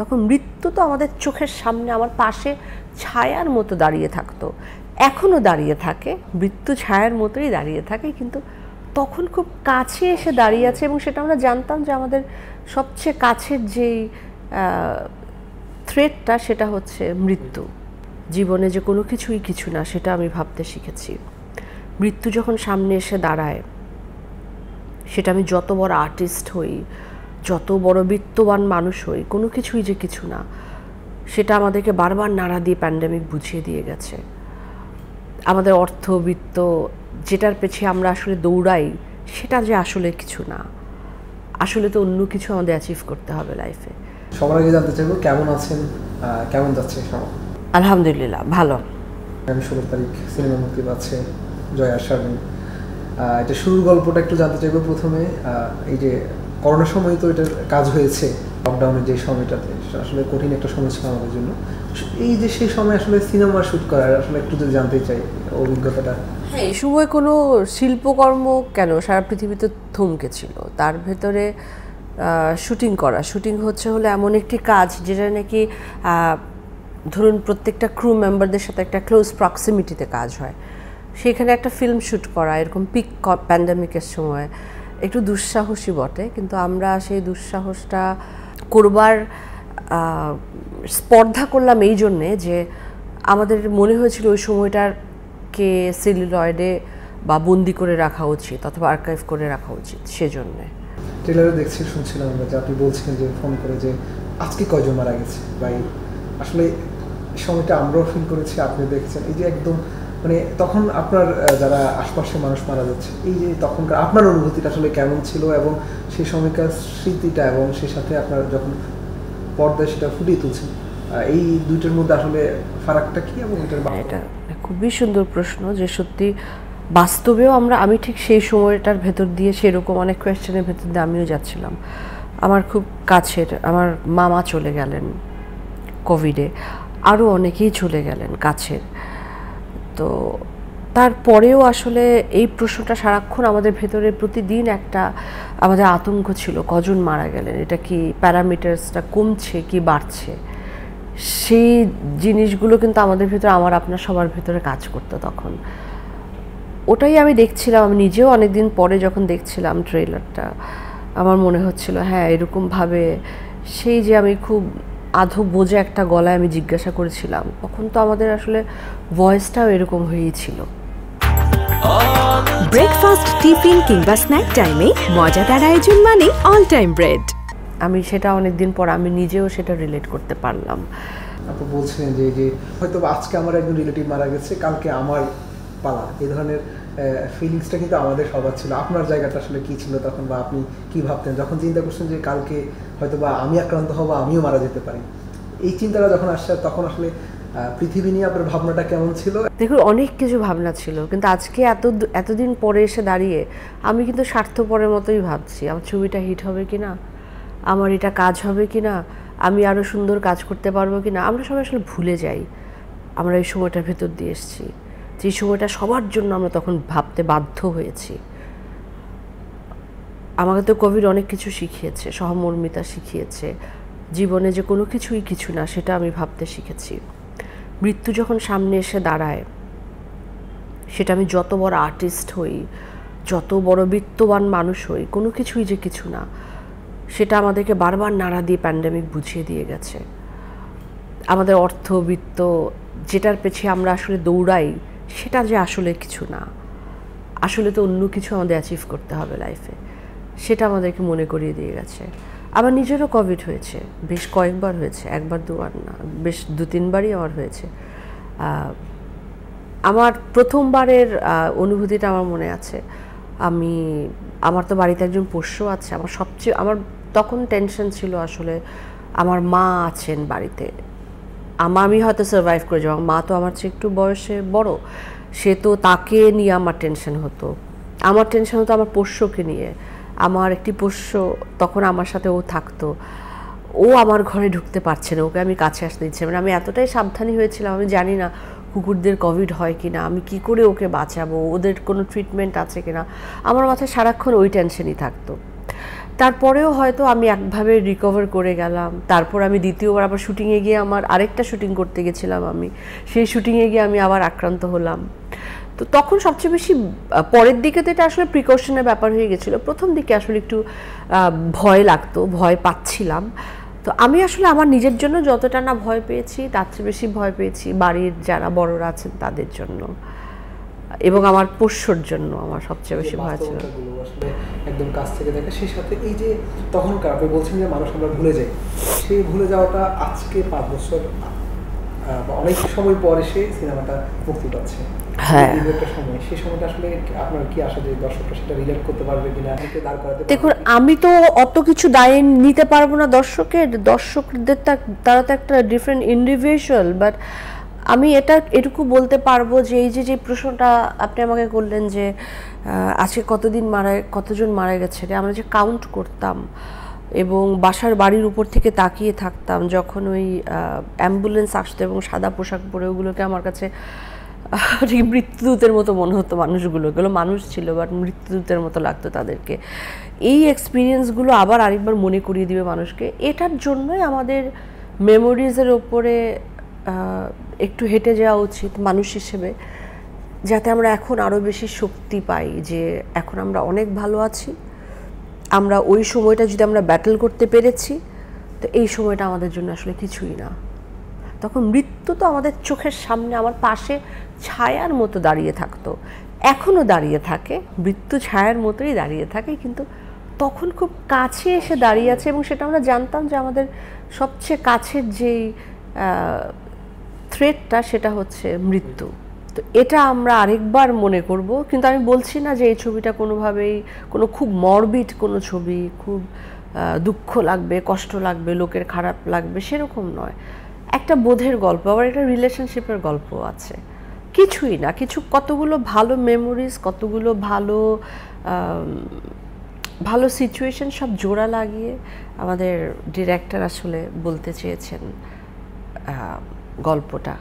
তখন মৃত্যু তো আমাদের চোখের সামনে আমার পাশে ছায়ার মতো দাঁড়িয়ে থাকতো, এখনও দাঁড়িয়ে থাকে, মৃত্যু ছায়ার মতোই দাঁড়িয়ে থাকে, কিন্তু তখন খুব কাছে এসে দাঁড়িয়ে আছে এবং সেটা আমরা জানতাম যে আমাদের সবচেয়ে কাছের যেই থ্রেটটা সেটা হচ্ছে মৃত্যু। জীবনে যে কোনো কিছুই কিছু না সেটা আমি ভাবতে শিখেছি। মৃত্যু যখন সামনে এসে দাঁড়ায়, সেটা আমি যত বড় আর্টিস্ট হই, যত বড় বিত্তবান মানুষ হই, কোনো কিছুই যে কিছু না সেটা আমাদেরকে বারবার নাড়া দিয়ে প্যান্ডেমিক বুঝিয়ে দিয়ে গেছে। আমাদের অর্থ বিত্ত যেটার পেছে আমরা আসলে দৌড়াই সেটা যে আসলে কিছু না, আসলে তো অন্য কিছু আমাদের অ্যাচিভ করতে হবে লাইফে। সবার আগে জানতে চাইবো কেমন আছেন, কেমন যাচ্ছে সব? আলহামদুলিল্লাহ ভালো। আমি 16 তারিখ সিনেমা মুক্তি পাচ্ছে জয়া শারমিন। এটা শুরুর গল্পটা একটু জানতে চাইবো প্রথমে। এই যে করোনার সময় তো এটার কাজ হয়েছে, লকডাউনের যে সময়টাতে আসলে কঠিন একটা সময় ছিল আমাদের জন্য। এই যে সেই সময় আসলে সিনেমা শুট করার আসলে একটু যদি জানতে চাই অভিজ্ঞতাটা। হ্যাঁ, এই সময় কোনো শিল্পকর্ম কেন সারা পৃথিবীতে থমকে ছিল, তার ভেতরে শুটিং হলে এমন একটি কাজ যেটা নাকি ধরুন প্রত্যেকটা ক্রু মেম্বারদের সাথে একটা ক্লোজ প্রক্সিমিটিতে কাজ হয়। সেখানে একটা ফিল্ম শ্যুট করা এরকম পিক প্যান্ডেমিকের সময় একটু দুঃসাহসী বটে, কিন্তু আমরা সেই দুঃসাহসটা করবার স্পর্ধা করলাম এই জন্যে যে আমাদের মনে হয়েছিল ওই সময়টাকে সেলুলয়েডে বা বন্দি করে রাখা উচিত অথবা আর্কাইভ করে রাখা উচিত। সেজন্যে ট্রেলারে দেখছি, শুনছিলাম আমরা যে আপনি বলছিলেন যে ফোন করে যে আজকে কয়জন মারা গেছে, ভাই আসলে সময়টা আমরাও ফিল করেছি, আপনি দেখছেন। এই যে একদম মানে তখন আপনার যারা আশপাশের মানুষ মারা যাচ্ছে, এই যে তখনকার আপনার অনুভূতিটা আসলে কেমন ছিল এবং সেই সময়কার স্মৃতিটা এবং সেই সাথে আপনার যখন পর্দায় সেটা ফুটিয়ে তুলছেন, এই দুইটার মধ্যে আসলে ফারাকটা কি? এবং এটা খুবই সুন্দর প্রশ্ন যে সত্যি বাস্তবেও আমি ঠিক সেই সময়টার ভেতর দিয়ে সেরকম অনেক কোয়েশ্চেনের ভেতর দিয়ে আমিও যাচ্ছিলাম। আমার খুব কাছের আমার মামা চলে গেলেন কোভিডে, আরও অনেকেই চলে গেলেন কাছের। তো তারপরেও আসলে এই প্রশ্নটা সারাক্ষণ আমাদের ভেতরে প্রতিদিন একটা আমাদের আতঙ্ক ছিল, কজন মারা গেলেন, এটা কি প্যারামিটার্সটা কমছে কি বাড়ছে, সেই জিনিসগুলো কিন্তু আমাদের ভেতরে আমার আপনার সবার ভেতরে কাজ করতো তখন। ওটাই আমি দেখছিলাম, আমি নিজেও অনেকদিন পরে যখন দেখছিলাম ট্রেলারটা আমার মনে হচ্ছিল হ্যাঁ এরকমভাবে সেই যে আমি খুব আধো বোঝা একটা গলায় আমি জিজ্ঞাসা করেছিলাম, তখন তো আমাদের আসলে ভয়েসটাও এরকম হয়েই ছিল। ব্রেকফাস্ট, টিফিন কিংবা স্ন্যাক টাইমে মজাদার আয়োজন মানে অল টাইম ব্রেড। আমি সেটা অনেকদিন পর আমি নিজেও সেটা রিলেট করতে পারলাম। আপনি বলছিলেন যে হয়তো আজকে আমার একজন রিলেটিভ মারা গেছে, কালকে আমার পালা, এই ধরনের ফিলিংসটা কিন্তু আমাদের সবার ছিল। আপনার জায়গাটা আসলে কি ছিল তখন, বা আপনি কি ভাবতেন যখন চিন্তা করছেন যে কালকে হয়তো বা আমি আক্রান্ত হব, আমিও মারা যেতে পারি? এই চিন্তাটা যখন আসছে তখন আসলে পৃথিবী নিয়ে আপনার ভাবনাটা কেমন ছিল? দেখুন অনেক কিছু ভাবনা ছিল, কিন্তু আজকে এতদিন পরে এসে দাঁড়িয়ে আমি কিন্তু স্বার্থপরের মতোই ভাবছি, আমার ছবিটা হিট হবে কি না, আমার এটা কাজ হবে কি না, আমি আরও সুন্দর কাজ করতে পারবো কি না। আমরা সবাই আসলে ভুলে যাই আমরা এই সময়টার ভেতর দিয়ে এসেছি, যে সময়টা সবার জন্য আমরা তখন ভাবতে বাধ্য হয়েছি। আমাকে তো কোভিড অনেক কিছু শিখিয়েছে, সহমর্মিতা শিখিয়েছে, জীবনে যে কোনো কিছুই কিছু না সেটা আমি ভাবতে শিখেছি। মৃত্যু যখন সামনে এসে দাঁড়ায়, সেটা আমি যত বড় আর্টিস্ট হই, যত বড় বিত্তবান মানুষ হই, কোনো কিছুই যে কিছু না সেটা আমাদেরকে বারবার নাড়া দিয়ে প্যান্ডেমিক বুঝিয়ে দিয়ে গেছে। আমাদের অর্থ বিত্ত যেটার পেছে আমরা আসলে দৌড়াই সেটা যে আসলে কিছু না, আসলে তো অন্য কিছু আমাদের অ্যাচিভ করতে হবে লাইফে, সেটা আমাদেরকে মনে করিয়ে দিয়ে গেছে। আমার নিজেরও কোভিড হয়েছে, বেশ কয়েকবার হয়েছে, একবার দুবার না, বেশ 2-3বারই আমার হয়েছে। আমার প্রথমবারের অনুভূতিটা আমার মনে আছে। আমার তো বাড়িতে একজন পোষ্য আছে, আমার তখন টেনশন ছিল আসলে আমার মা আছেন বাড়িতে, আমি হয়তো সার্ভাইভ করে যাবো, মা তো আমার চেয়ে একটু বয়সে বড়, সে তো তাকে নিয়ে আমার টেনশন হতো আমার পোষ্যকে নিয়ে। আমার একটি পোষ্য তখন আমার সাথে ও থাকতো, ও আমার ঘরে ঢুকতে পারছে না, ওকে আমি কাছে আসতে দিচ্ছি মানে আমি এতটাই সাবধানী হয়েছিলাম, আমি জানি না কুকুরদের কোভিড হয় কি না, আমি কি করে ওকে বাঁচাবো, ওদের কোনো ট্রিটমেন্ট আছে কিনা, আমার মাথায় সারাক্ষণ ওই টেনশনই থাকতো। তারপরেও হয়তো আমি একভাবে রিকভার করে গেলাম। তারপর আমি দ্বিতীয়বার আবার শুটিংয়ে গিয়ে আমার আরেকটা শুটিং করতে গেছিলাম, আমি সেই শুটিংয়ে গিয়ে আমি আবার আক্রান্ত হলাম। তো তখন সবচেয়ে বেশি পরের দিকে তো এটা আসলে প্রিকশনের ব্যাপার হয়ে গেছিলো। প্রথম দিকে আসলে একটু ভয় লাগতো, ভয় পাচ্ছিলাম। তো আমি আসলে আমার নিজের জন্য যতটা না ভয় পেয়েছি তার চেয়ে বেশি ভয় পেয়েছি বাড়ির যারা বড়রা আছেন তাদের জন্য, এবং আমার পোষ্যর জন্য আমার সবচেয়ে বেশি ভয় ছিল। আসলে একদম কাছ থেকে দেখা, সেই সাথে এই যে তখনকার আপনি বলছেন যে মানুষ আমরা ভুলে যাই, সেই ভুলে যাওয়াটা আজকে 5 বছর অনেক সময় পরে সে সিনেমাটা মুক্তি পাচ্ছে। হ্যাঁ, একটা সময়, সেই সময়টা আসলে আপনার কি আশা যে দর্শকরা সেটা রিলেট করতে পারবে কিনা, দাঁড় করাতে? দেখুন, আমি তো অত কিছু দায় নিতে পারবো না দর্শকদের তারা তো একটা ডিফারেন্ট ইন্ডিভিজুয়াল। বাট আমি এটুকু বলতে পারবো যে এই যে প্রশ্নটা আপনি আমাকে করলেন যে আজকে কতজন মারা গেছে, আমরা যে কাউন্ট করতাম এবং বাড়ির উপর থেকে তাকিয়ে থাকতাম যখন ওই অ্যাম্বুলেন্স আসতো এবং সাদা পোশাক পরে, ওগুলোকে আমার কাছে ঠিক মৃত্যুদূতের মতো মনে হতো। ওগুলো মানুষ ছিল বাট মৃত্যুদূতের মতো লাগতো তাদেরকে। এই এক্সপিরিয়েন্সগুলো আবার আরেকবার মনে করিয়ে দিবে মানুষকে। এটার জন্যই আমাদের মেমোরিজের ওপরে একটু হেঁটে যাওয়া উচিত মানুষ হিসেবে, যাতে আমরা এখন আরও বেশি শক্তি পাই যে এখন আমরা অনেক ভালো আছি। আমরা ওই সময়টা যদি আমরা ব্যাটল করতে পেরেছি, তো এই সময়টা আমাদের জন্য আসলে কিছুই না। তখন মৃত্যু তো আমাদের চোখের সামনে আমার পাশে ছায়ার মতো দাঁড়িয়ে থাকতো, এখনও দাঁড়িয়ে থাকে, মৃত্যু ছায়ার মতোই দাঁড়িয়ে থাকে, কিন্তু তখন খুব কাছে এসে দাঁড়িয়ে আছে এবং সেটা আমরা জানতাম যে আমাদের সবচেয়ে কাছের যেই থ্রেটটা সেটা হচ্ছে মৃত্যু। তো এটা আমরা আরেকবার মনে করব। কিন্তু আমি বলছি না যে এই ছবিটা কোনোভাবেই কোনো খুব মরবিড কোনো ছবি, খুব দুঃখ লাগবে, কষ্ট লাগবে, লোকের খারাপ লাগবে, সেরকম নয়। একটা বোধের গল্প, আবার একটা রিলেশনশিপের গল্প আছে, কিছুই না, কতগুলো ভালো মেমোরিজ, কতগুলো ভালো সিচুয়েশন সব জোড়া লাগিয়ে আমাদের ডিরেক্টর আসলে বলতে চেয়েছেন গল্পটা।